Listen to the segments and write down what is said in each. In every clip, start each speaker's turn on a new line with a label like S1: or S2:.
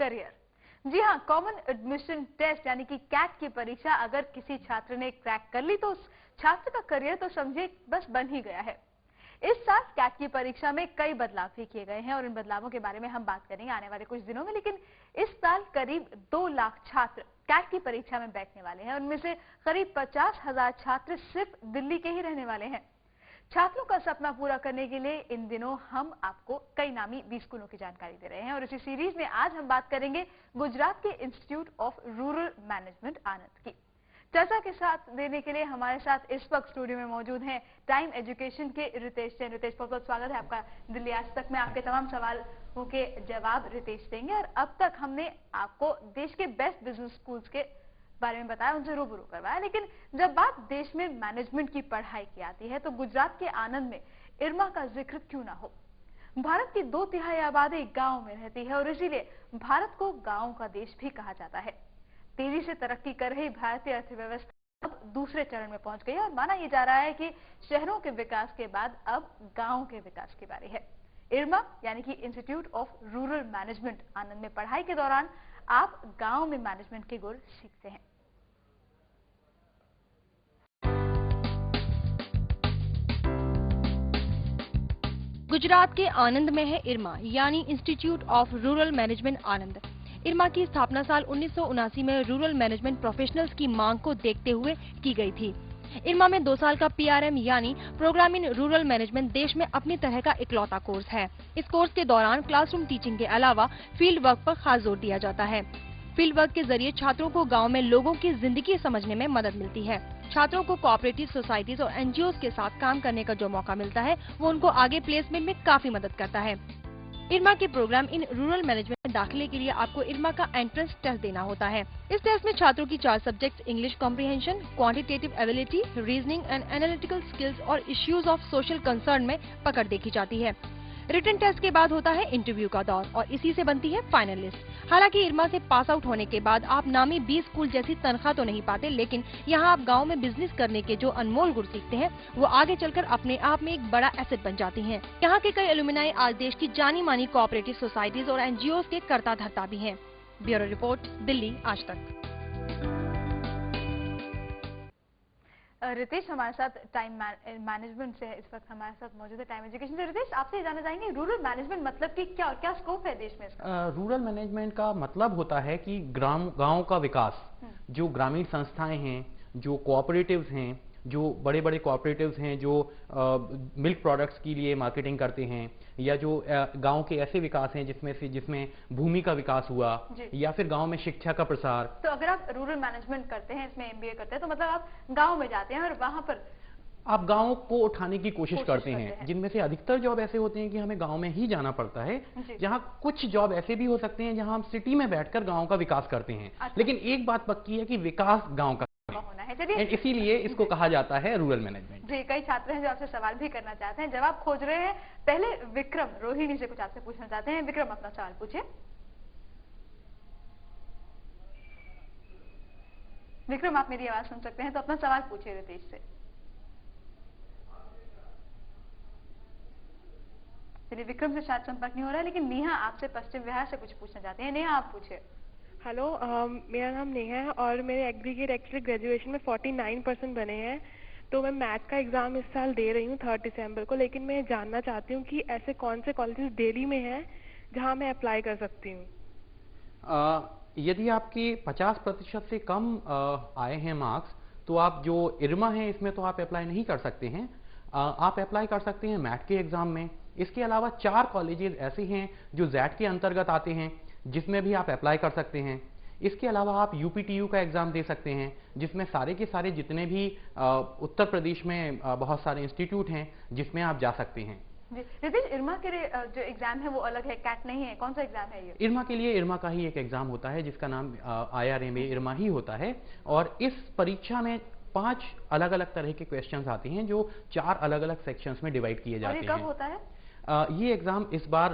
S1: Career. जी हाँ, common admission test यानी कि कैट की परीक्षा अगर किसी छात्र ने क्रैक कर ली तो उस छात्र का करियर तो समझे बस बन ही गया है। इस साल कैट की परीक्षा में कई बदलाव भी किए गए हैं और इन बदलावों के बारे में हम बात करेंगे आने वाले कुछ दिनों में। लेकिन इस साल करीब 2 लाख छात्र कैट की परीक्षा में बैठने वाले हैं। उनमें से करीब 50,000 छात्र सिर्फ दिल्ली के ही रहने वाले हैं। छात्रों का सपना पूरा करने के लिए इन दिनों हम आपको कई नामी 20 स्कूलों की जानकारी दे रहे हैं और इसी सीरीज में आज हम बात करेंगे गुजरात के इंस्टीट्यूट ऑफ रूरल मैनेजमेंट आनंद की। चर्चा के साथ देने के लिए हमारे साथ इस वक्त स्टूडियो में मौजूद हैं टाइम एजुकेशन के रितेश जैन। रितेश, बहुत बहुत स्वागत है आपका दिल्ली आज तक में। आपके तमाम सवालों के जवाब रितेश देंगे और अब तक हमने आपको देश के बेस्ट बिजनेस स्कूल्स के बारे में बताया, उनसे रूबरू करवाया। लेकिन जब बात देश में मैनेजमेंट की पढ़ाई की आती है तो गुजरात के आनंद में इरमा का जिक्र क्यों ना हो। भारत की 2/3 आबादी गांव में रहती है और इसीलिए भारत को गांव का देश भी कहा जाता है। तेजी से तरक्की कर रही भारतीय अर्थव्यवस्था अब दूसरे चरण में पहुंच गई है और माना यह जा रहा है कि शहरों के विकास के बाद अब गांव के विकास की बारी है। इरमा यानी कि इंस्टीट्यूट ऑफ रूरल मैनेजमेंट आनंद में पढ़ाई के दौरान आप गांव में मैनेजमेंट के गुर सीखते हैं।
S2: गुजरात के आनंद में है इरमा यानी इंस्टीट्यूट ऑफ रूरल मैनेजमेंट आनंद। इरमा की स्थापना साल 1979 में रूरल मैनेजमेंट प्रोफेशनल्स की मांग को देखते हुए की गई थी। इरमा में 2 साल का PRM यानी प्रोग्राम इन रूरल मैनेजमेंट देश में अपनी तरह का इकलौता कोर्स है। इस कोर्स के दौरान क्लासरूम टीचिंग के अलावा फील्ड वर्क पर खास जोर दिया जाता है। फील्ड वर्क के जरिए छात्रों को गांव में लोगों की जिंदगी समझने में मदद मिलती है। छात्रों को कोऑपरेटिव सोसाइटीज और NGOs के साथ काम करने का जो मौका मिलता है वो उनको आगे प्लेसमेंट में काफी मदद करता है। इरमा के प्रोग्राम इन रूरल मैनेजमेंट में दाखिले के लिए आपको इरमा का एंट्रेंस टेस्ट देना होता है। इस टेस्ट में छात्रों की 4 subjects English comprehension, quantitative ability, reasoning and analytical skills और इश्यूज ऑफ सोशल कंसर्न में पकड़ देखी जाती है। रिटन टेस्ट के बाद होता है इंटरव्यू का दौर और इसी से बनती है फाइनल लिस्ट। हालांकि इरमा से पास आउट होने के बाद आप नामी 20 स्कूल जैसी तनख्वाह तो नहीं पाते, लेकिन यहाँ आप गांव में बिजनेस करने के जो अनमोल गुण सीखते हैं वो आगे चलकर अपने आप में एक बड़ा एसेट बन जाती हैं। यहाँ के कई एलुमनाई आज देश की जानी मानी कोऑपरेटिव सोसाइटीज और NGOs के कर्ता धर्ता भी हैं। ब्यूरो रिपोर्ट, दिल्ली आज तक।
S1: रितेश हमारे साथ टाइम मैनेजमेंट से इस वक्त हमारे साथ मौजूद है टाइम एजुकेशन से। रितेश, आपसे ये जानना चाहेंगे रूरल मैनेजमेंट मतलब कि क्या स्कोप है देश में इसका?
S3: रूरल मैनेजमेंट का मतलब होता है कि गांव का विकास, जो ग्रामीण संस्थाएं हैं, जो कोऑपरेटिव्स हैं, जो बड़े बड़े कोऑपरेटिव्स हैं जो मिल्क प्रोडक्ट्स के लिए मार्केटिंग करते हैं, या जो गांव के ऐसे विकास हैं जिसमें भूमि का विकास हुआ, या फिर गांव में शिक्षा का प्रसार।
S1: तो अगर आप रूरल मैनेजमेंट करते हैं, इसमें MBA करते हैं, तो मतलब आप गांव में जाते हैं और वहां पर
S3: आप गांव को उठाने की कोशिश करते हैं, जिनमें से अधिकतर जॉब ऐसे होते हैं कि हमें गांव में ही जाना पड़ता है। जहां कुछ जॉब ऐसे भी हो सकते हैं जहां हम सिटी में बैठकर गांव का विकास करते हैं। लेकिन एक बात पक्की है कि विकास गांव का
S1: होना है। चलिए,
S3: इसीलिए इसको कहा जाता है रूरल मैनेजमेंट।
S1: जी, कई छात्र हैं जो आपसे सवाल भी करना चाहते हैं, जवाब खोज रहे हैं। पहले विक्रम रोहिणी से कुछ आपसे पूछना चाहते हैं। विक्रम, अपना सवाल पूछिए। विक्रम, आप मेरी आवाज सुन सकते हैं तो अपना सवाल पूछिए रितेश से। चलिए, विक्रम से शायद संपर्क नहीं हो रहा है, लेकिन नेहा आपसे पश्चिम बिहार से कुछ पूछना चाहते हैं। नेहा, आप पूछिए।
S4: हेलो, मेरा नाम नेहा है और मेरे एग्रीगेट एक्चुअली ग्रेजुएशन में 49% बने हैं। तो मैं मैथ का एग्ज़ाम इस साल दे रही हूँ 3 दिसंबर को। लेकिन मैं जानना चाहती हूँ कि ऐसे कौन से कॉलेजेस दिल्ली में हैं जहाँ मैं अप्लाई कर सकती हूँ।
S3: यदि आपके 50% से कम आए हैं मार्क्स, तो आप जो इरमा है इसमें तो आप अप्लाई नहीं कर सकते हैं। आप अप्लाई कर सकते हैं मैथ के एग्ज़ाम में। इसके अलावा 4 कॉलेजेस ऐसे हैं जो जैट के अंतर्गत आते हैं, जिसमें भी आप अप्लाई कर सकते हैं। इसके अलावा आप UPTU का एग्जाम दे सकते हैं, जिसमें सारे के सारे जितने भी उत्तर प्रदेश में बहुत सारे इंस्टीट्यूट हैं जिसमें आप जा सकते हैं।
S1: जी, रितेश, इरमा के जो एग्जाम है वो अलग है, कैट नहीं है, कौन सा एग्जाम है ये?
S3: इरमा के लिए इरमा का ही एक एग्जाम होता है जिसका नाम IRMA इरमा ही होता है। और इस परीक्षा में 5 अलग अलग तरह के क्वेश्चंस आते हैं जो 4 अलग अलग सेक्शंस में डिवाइड किए जाते हैं।
S1: और ये कब होता है?
S3: ये एग्जाम इस बार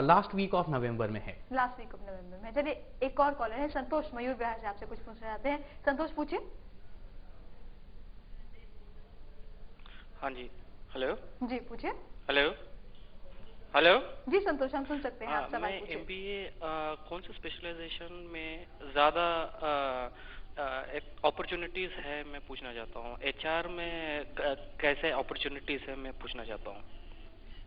S3: लास्ट वीक ऑफ नवंबर में है।
S1: लास्ट वीक ऑफ नवंबर में। चलिए, एक और कॉलर है संतोष मयूर बिहार से, आपसे कुछ पूछना चाहते हैं। संतोष, पूछिए।
S5: हाँ जी, हेलो।
S1: जी, पूछिए।
S5: Hello, hello.
S1: जी संतोष, हम सुन सकते हैं, आप सवाल
S5: मैं
S1: पूछिए।
S5: एमबीए कौन से स्पेशलाइजेशन में ज़्यादा अपॉर्चुनिटीज़ है मैं पूछना चाहता हूँ। एचआर में कैसे अपॉर्चुनिटीज़ है मैं पूछना चाहता हूँ।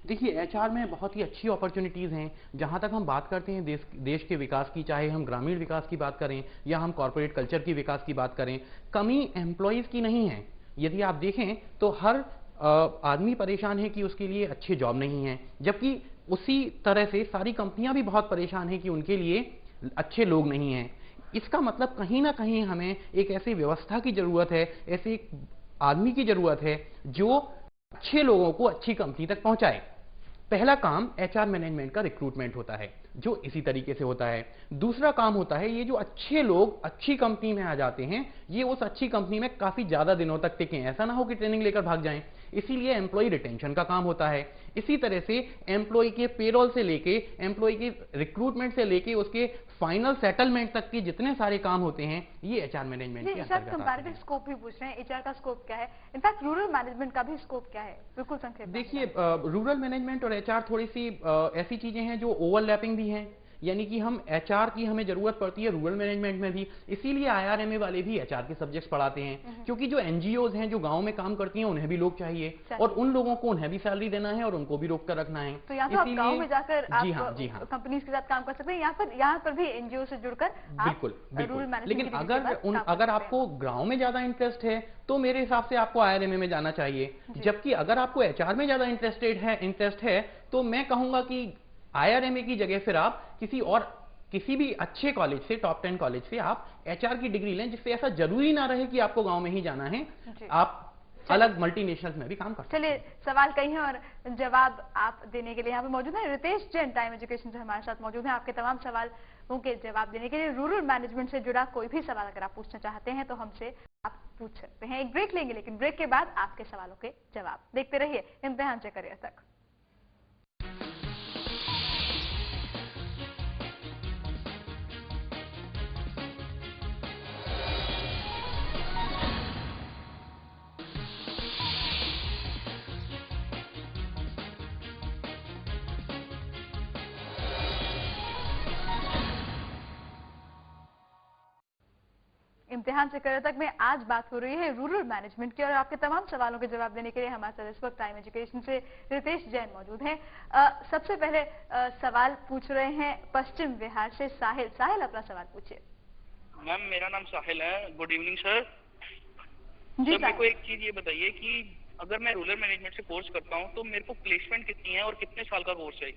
S3: देखिए, एचआर में बहुत ही अच्छी अपॉर्चुनिटीज़ हैं। जहाँ तक हम बात करते हैं देश के विकास की, चाहे हम ग्रामीण विकास की बात करें या हम कॉरपोरेट कल्चर की विकास की बात करें, कमी एम्प्लॉयज़ की नहीं है। यदि आप देखें तो हर आदमी परेशान है कि उसके लिए अच्छे जॉब नहीं है, जबकि उसी तरह से सारी कंपनियां भी बहुत परेशान हैं कि उनके लिए अच्छे लोग नहीं हैं। इसका मतलब कहीं ना कहीं हमें एक ऐसी व्यवस्था की ज़रूरत है, ऐसे एक आदमी की ज़रूरत है जो अच्छे लोगों को अच्छी कंपनी तक पहुंचाए। पहला काम एचआर मैनेजमेंट का रिक्रूटमेंट होता है, जो इसी तरीके से होता है। दूसरा काम होता है, ये जो अच्छे लोग अच्छी कंपनी में आ जाते हैं, ये उस अच्छी कंपनी में काफी ज्यादा दिनों तक टिकें, ऐसा ना हो कि ट्रेनिंग लेकर भाग जाएं। इसीलिए एम्प्लॉय रिटेंशन का काम होता है। इसी तरह से एम्प्लॉय के पेरोल से लेके, एम्प्लॉय के रिक्रूटमेंट से लेके उसके फाइनल सेटलमेंट तक के जितने सारे काम होते हैं, ये एचआर मैनेजमेंट के अंतर्गत आते
S1: कंपैरेटिव
S3: हैं।
S1: स्कोप भी पूछ रहे हैं, एचआर का स्कोप क्या है, इनफैक्ट रूरल मैनेजमेंट का भी स्कोप क्या है, बिल्कुल संक्षेप में।
S3: देखिए, रूरल मैनेजमेंट और एचआर थोड़ी सी ऐसी चीजें हैं जो ओवरलैपिंग भी हैं, यानी कि हम एचआर की हमें जरूरत पड़ती है रूरल मैनेजमेंट में भी। इसीलिए आईआरएमए वाले भी एचआर के सब्जेक्ट्स पढ़ाते हैं, क्योंकि जो एनजीओज हैं जो गांव में काम करती हैं उन्हें भी लोग चाहिए, और उन लोगों को उन्हें भी सैलरी देना है और उनको भी रोक कर रखना है।
S1: तो यहाँ तो आप गाँव में जाकर
S3: जी
S1: आप
S3: हाँ,
S1: कंपनीज के साथ काम कर सकते हैं, यहाँ पर भी एनजीओ से जुड़कर
S3: बिल्कुल बिल्कुल। लेकिन
S1: अगर
S3: अगर आपको गांव में ज्यादा इंटरेस्ट है तो मेरे हिसाब से आपको आईआरएमए में जाना चाहिए। जबकि अगर आपको एचआर में ज्यादा इंटरेस्ट है तो मैं कहूंगा कि आईआरएमए की जगह फिर आप किसी भी अच्छे कॉलेज से, टॉप 10 कॉलेज से आप एचआर की डिग्री लें, जिससे ऐसा जरूरी ना रहे कि आपको गांव में ही जाना है, आप अलग मल्टीनेशनल्स में भी काम कर सकते हैं।
S1: चलिए, सवाल कई हैं और जवाब आप देने के लिए यहाँ पे मौजूद हैं। रितेश जैन टाइम एजुकेशन से हमारे साथ मौजूद हैं। आपके तमाम सवालों के जवाब देने के लिए रूरल मैनेजमेंट से जुड़ा कोई भी सवाल अगर आप पूछना चाहते हैं तो हमसे आप पूछ सकते हैं। एक ब्रेक लेंगे, लेकिन ब्रेक के बाद आपके सवालों के जवाब देखते रहिए इम्तिहान से करियर तक। इम्तिहान से करियर तक में आज बात हो रही है रूरल मैनेजमेंट की, और आपके तमाम सवालों के जवाब देने के लिए हमारे साथ इस वक्त टाइम एजुकेशन से रितेश जैन मौजूद हैं। सबसे पहले सवाल पूछ रहे हैं पश्चिम बिहार से साहिल। साहिल, अपना सवाल पूछिए।
S6: मैम, मेरा नाम साहिल है। Good evening sir.
S1: जी,
S6: मेरे को एक चीज ये बताइए कि अगर मैं रूरल मैनेजमेंट से कोर्स करता हूँ तो मेरे को प्लेसमेंट कितनी है और कितने साल का कोर्स है?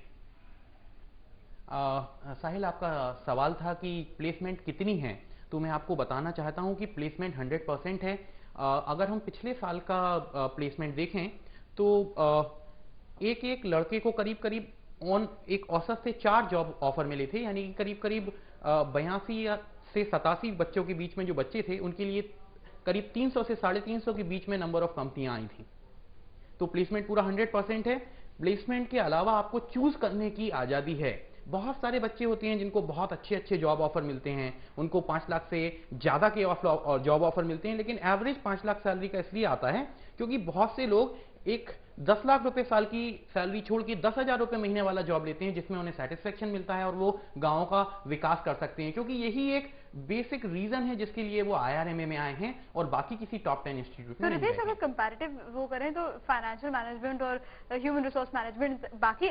S3: साहिल, आपका सवाल था कि प्लेसमेंट कितनी है, तो मैं आपको बताना चाहता हूं कि प्लेसमेंट 100% है। अगर हम पिछले साल का प्लेसमेंट देखें तो एक लड़के को करीब करीब एक औसत से 4 जॉब ऑफर मिले थे, यानी कि करीब करीब 82 से 87 बच्चों के बीच में जो बच्चे थे उनके लिए करीब 300 से 350 के बीच में नंबर ऑफ कंपनियां आई थी। तो प्लेसमेंट पूरा 100% है। प्लेसमेंट के अलावा आपको चूज करने की आजादी है। बहुत सारे बच्चे होते हैं जिनको बहुत अच्छे अच्छे जॉब ऑफर मिलते हैं, उनको 5 लाख से ज्यादा के जॉब ऑफर मिलते हैं, लेकिन एवरेज 5 लाख सैलरी का इसलिए आता है क्योंकि बहुत से लोग एक 10 लाख रुपए साल की सैलरी छोड़ के 10,000 रुपए महीने वाला जॉब लेते हैं, जिसमें उन्हें सेटिस्फेक्शन मिलता है और वो गांव का विकास कर सकते हैं। क्योंकि यही एक बेसिक रीजन है जिसके लिए वो आईआरएमए में आए हैं और बाकी किसी टॉप 10 इंस्टीट्यूट में नहीं।
S1: अगर कंपैरेटिव वो करें तो फाइनेंशियल मैनेजमेंट और ह्यूमन रिसोर्स मैनेजमेंट बाकी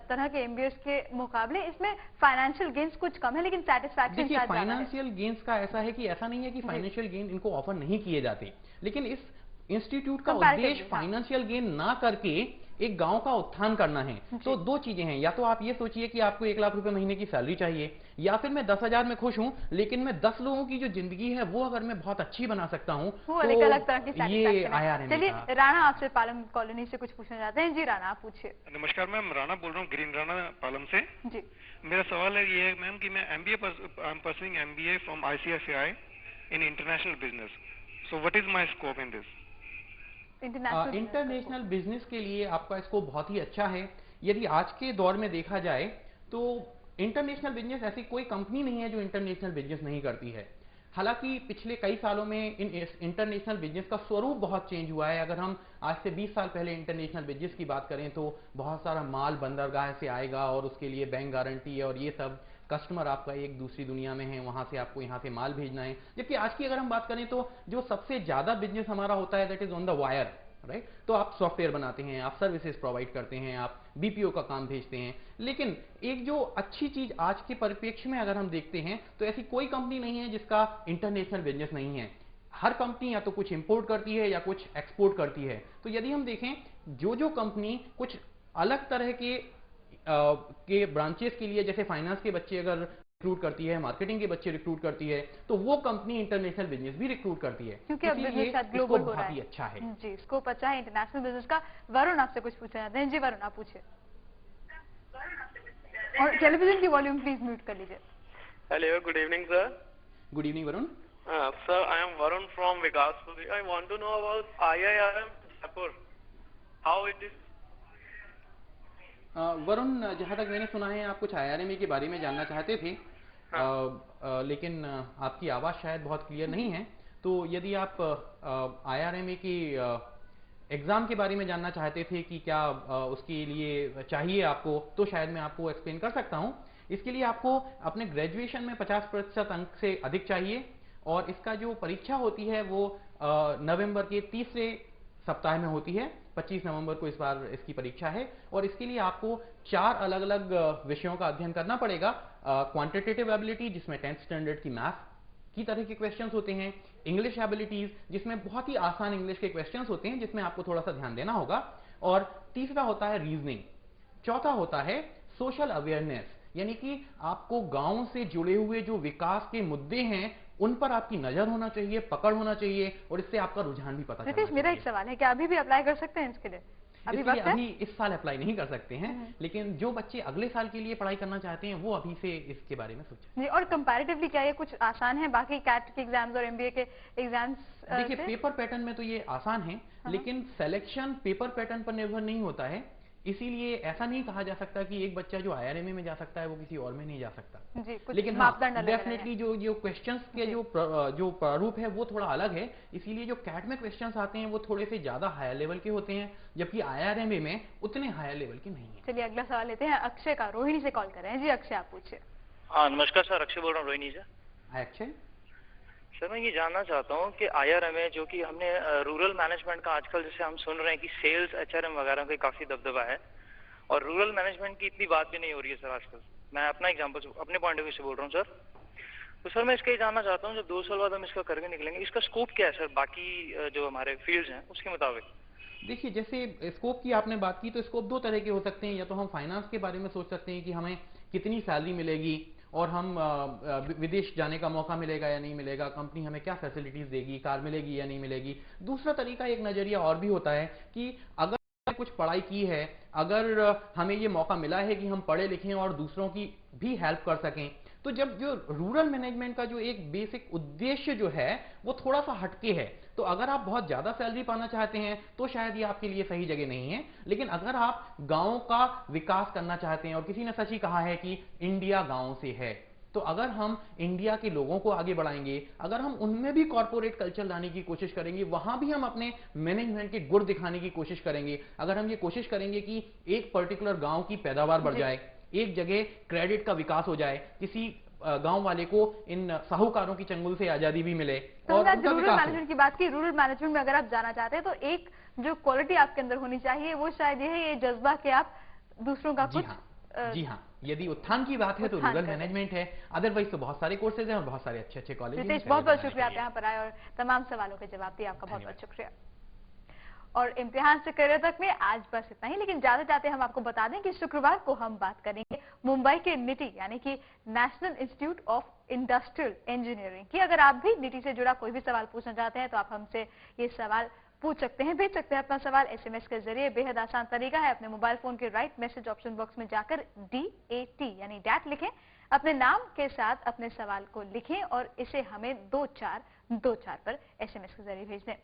S1: तरह के एमबीएस के मुकाबले इसमें फाइनेंशियल गेन्स कुछ कम है, लेकिन सेटिस्फैक्शन
S3: देखिए, फाइनेंशियल गेन्स का ऐसा है कि ऐसा नहीं है कि फाइनेंशियल गेन इनको ऑफर नहीं किए जाते, लेकिन इस इंस्टीट्यूट का उद्देश्य फाइनेंशियल गेन ना करके एक गांव का उत्थान करना है। तो दो चीजें हैं, या तो आप ये सोचिए कि आपको 1 लाख रुपए महीने की सैलरी चाहिए, या फिर मैं 10,000 में खुश हूं लेकिन मैं 10 लोगों की जो जिंदगी है वो अगर मैं बहुत अच्छी बना सकता हूं
S1: तो अलग तरह की
S3: ये आईआरएमए।
S1: चलिए, राणा आपसे पालम कॉलोनी से कुछ पूछना चाहते हैं। जी राणा, आप पूछिए।
S7: नमस्कार मैम, राणा बोल रहा हूँ, ग्रीन राणा पालम से।
S1: जी,
S7: मेरा सवाल है ये मैम कि मैं pursuing MBA from ICICI in international business, so what is my scope in this?
S3: International business के लिए आपका स्कोप बहुत ही अच्छा है। यदि आज के दौर में देखा जाए तो इंटरनेशनल बिजनेस, ऐसी कोई कंपनी नहीं है जो इंटरनेशनल बिजनेस नहीं करती है। हालांकि पिछले कई सालों में इंटरनेशनल बिजनेस का स्वरूप बहुत चेंज हुआ है। अगर हम आज से 20 साल पहले इंटरनेशनल बिजनेस की बात करें तो बहुत सारा माल बंदरगाह से आएगा और उसके लिए बैंक गारंटी और ये सब, कस्टमर आपका एक दूसरी दुनिया में है, वहां से आपको यहाँ से माल भेजना है। जबकि आज की अगर हम बात करें तो जो सबसे ज्यादा बिजनेस हमारा होता है that is on the wire, right. तो आप सॉफ्टवेयर बनाते हैं, आप सर्विसेज प्रोवाइड करते हैं, आप बीपीओ का काम भेजते हैं। लेकिन एक जो अच्छी चीज आज के परिप्रेक्ष्य में अगर हम देखते हैं तो ऐसी कोई कंपनी नहीं है जिसका इंटरनेशनल बिजनेस नहीं है। हर कंपनी या तो कुछ इंपोर्ट करती है या कुछ एक्सपोर्ट करती है। तो यदि हम देखें जो कंपनी कुछ अलग तरह के ब्रांचेस के लिए, जैसे फाइनेंस के बच्चे अगर रिक्रूट करती है, मार्केटिंग के बच्चे रिक्रूट करती है, तो वो कंपनी इंटरनेशनल बिजनेस भी रिक्रूट करती है,
S1: क्योंकि अब बिजनेस शायद ग्लोबल हो रहा है।
S3: बहुत ही अच्छा है
S1: जी, स्कोप अच्छा है इंटरनेशनल बिजनेस का। वरुण आपसे कुछ पूछना चाहते हैं। जी वरुण, आप पूछिए और टेलीविजन की वॉल्यूम प्लीज म्यूट कर लीजिए।
S8: Hello, good evening sir.
S3: Good evening Varun.
S8: Sir, I am Varun from Vikaspuri. I want to know about IIRM Jaipur, how it is.
S3: Varun, जहां तक मैंने सुना है आप कुछ IRMA के बारे में जानना चाहते थे। लेकिन आपकी आवाज शायद बहुत क्लियर नहीं है। तो यदि आप IRMA की एग्जाम के बारे में जानना चाहते थे कि क्या उसके लिए चाहिए आपको, तो शायद मैं आपको एक्सप्लेन कर सकता हूं। इसके लिए आपको अपने ग्रेजुएशन में 50% अंक से अधिक चाहिए और इसका जो परीक्षा होती है वो नवंबर के तीसरे सप्ताह में होती है। 25 नवंबर को इस बार इसकी परीक्षा है और इसके लिए आपको 4 अलग अलग विषयों का अध्ययन करना पड़ेगा। क्वांटिटेटिव एबिलिटी, जिसमें 10th स्टैंडर्ड की मैथ की तरह के क्वेश्चंस होते हैं। इंग्लिश एबिलिटीज, जिसमें बहुत ही आसान इंग्लिश के क्वेश्चंस होते हैं जिसमें आपको थोड़ा सा ध्यान देना होगा। और तीसरा होता है रीजनिंग। चौथा होता है सोशल अवेयरनेस, यानी कि आपको गांव से जुड़े हुए जो विकास के मुद्दे हैं उन पर आपकी नजर होना चाहिए, पकड़ होना चाहिए और इससे आपका रुझान भी पता चलना चाहिए।
S1: मेरा एक सवाल है, क्या अभी भी अप्लाई कर सकते हैं इसके लिए?
S3: अभी इस साल अप्लाई नहीं कर सकते हैं, लेकिन जो बच्चे अगले साल के लिए पढ़ाई करना चाहते हैं वो अभी से इसके बारे में सोचें।
S1: जी, और कंपैरेटिवली क्या ये कुछ आसान है बाकी कैट के एग्जाम्स और MBA के एग्जाम्स?
S3: देखिए, पेपर पैटर्न में तो ये आसान है, लेकिन सिलेक्शन पेपर पैटर्न पर निर्भर नहीं होता है। इसीलिए ऐसा नहीं कहा जा सकता कि एक बच्चा जो IRMA में जा सकता है वो किसी और में नहीं जा सकता।
S1: जी, कुछ
S3: लेकिन डेफिनेटली जो क्वेश्चंस के जो प्रारूप है वो थोड़ा अलग है। इसीलिए जो कैट में क्वेश्चंस आते हैं वो थोड़े से ज्यादा हायर लेवल के होते हैं, जबकि IRMA में उतने हायर लेवल के नहीं है।
S1: चलिए अगला सवाल लेते हैं अक्षय का। रोहिणी से कॉल कर रहे हैं। जी अक्षय, आप पूछिए।
S6: हाँ नमस्कार सर, अक्षय बोल रहा हूँ रोहिणी से।
S3: अक्षय
S6: सर, मैं ये जानना चाहता हूँ कि IRMA जो कि हमने रूरल मैनेजमेंट का आजकल जैसे हम सुन रहे हैं कि सेल्स HRM वगैरह का काफी दबदबा है और रूरल मैनेजमेंट की इतनी बात भी नहीं हो रही है सर आजकल। मैं अपना एग्जांपल अपने पॉइंट ऑफ व्यू से बोल रहा हूँ सर। तो सर मैं इसका ये जानना चाहता हूँ, जब 2 साल बाद हम इसका करके निकलेंगे, इसका स्कोप क्या है सर बाकी जो हमारे फील्ड्स हैं उसके मुताबिक?
S3: देखिए, जैसे स्कोप की आपने बात की तो स्कोप 2 तरह के हो सकते हैं। या तो हम फाइनेंस के बारे में सोच सकते हैं कि हमें कितनी सैलरी मिलेगी और हम विदेश जाने का मौका मिलेगा या नहीं मिलेगा, कंपनी हमें क्या फैसिलिटीज देगी, कार मिलेगी या नहीं मिलेगी। दूसरा तरीका, एक नजरिया और भी होता है कि अगर कुछ पढ़ाई की है, अगर हमें ये मौका मिला है कि हम पढ़े लिखें और दूसरों की भी हेल्प कर सकें, तो जब जो रूरल मैनेजमेंट का जो एक बेसिक उद्देश्य जो है वो थोड़ा सा हटके है, तो अगर आप बहुत ज्यादा सैलरी पाना चाहते हैं तो शायद ये आपके लिए सही जगह नहीं है। लेकिन अगर आप गांव का विकास करना चाहते हैं, और किसी ने सच ही कहा है कि इंडिया गांव से है, तो अगर हम इंडिया के लोगों को आगे बढ़ाएंगे, अगर हम उनमें भी कॉर्पोरेट कल्चर लाने की कोशिश करेंगे, वहां भी हम अपने मैनेजमेंट के गुण दिखाने की कोशिश करेंगे, अगर हम ये कोशिश करेंगे कि एक पर्टिकुलर गांव की पैदावार बढ़ जाए, एक जगह क्रेडिट का विकास हो जाए, किसी गांव वाले को इन साहूकारों की चंगुल से आजादी भी मिले,
S1: तो और रूरल मैनेजमेंट की बात की। रूरल मैनेजमेंट में अगर आप जाना चाहते हैं तो एक जो क्वालिटी आपके अंदर होनी चाहिए वो शायद ये है, ये जज्बा कि आप दूसरों का कुछ।
S3: जी हाँ, यदि उत्थान की बात है तो रूरल मैनेजमेंट है, अदरवाइज तो बहुत सारे कोर्सेज हैं और बहुत सारे अच्छे अच्छे कॉलेज हैं।
S1: बहुत बहुत शुक्रिया आप यहाँ पर आए और तमाम सवालों के जवाब दिए, आपका बहुत बहुत शुक्रिया। और इम्तिहान से करियर तक में आज बस इतना ही, लेकिन जाते जाते हम आपको बता दें कि शुक्रवार को हम बात करेंगे मुंबई के निटी यानी कि national institute of industrial engineering की। अगर आप भी निटी से जुड़ा कोई भी सवाल पूछना चाहते हैं तो आप हमसे ये सवाल पूछ सकते हैं, भेज सकते हैं अपना सवाल SMS के जरिए। बेहद आसान तरीका है, अपने मोबाइल फोन के राइट मैसेज ऑप्शन बॉक्स में जाकर DAT यानी डैट लिखें, अपने नाम के साथ अपने सवाल को लिखें और इसे हमें 2424 पर SMS के जरिए भेज दें।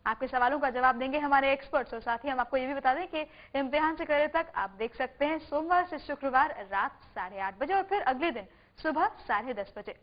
S1: आपके सवालों का जवाब देंगे हमारे एक्सपर्ट्स। और साथ ही हम आपको ये भी बता दें कि इम्तिहान से करियर तक आप देख सकते हैं सोमवार से शुक्रवार रात 8:30 बजे और फिर अगले दिन सुबह 10:30 बजे।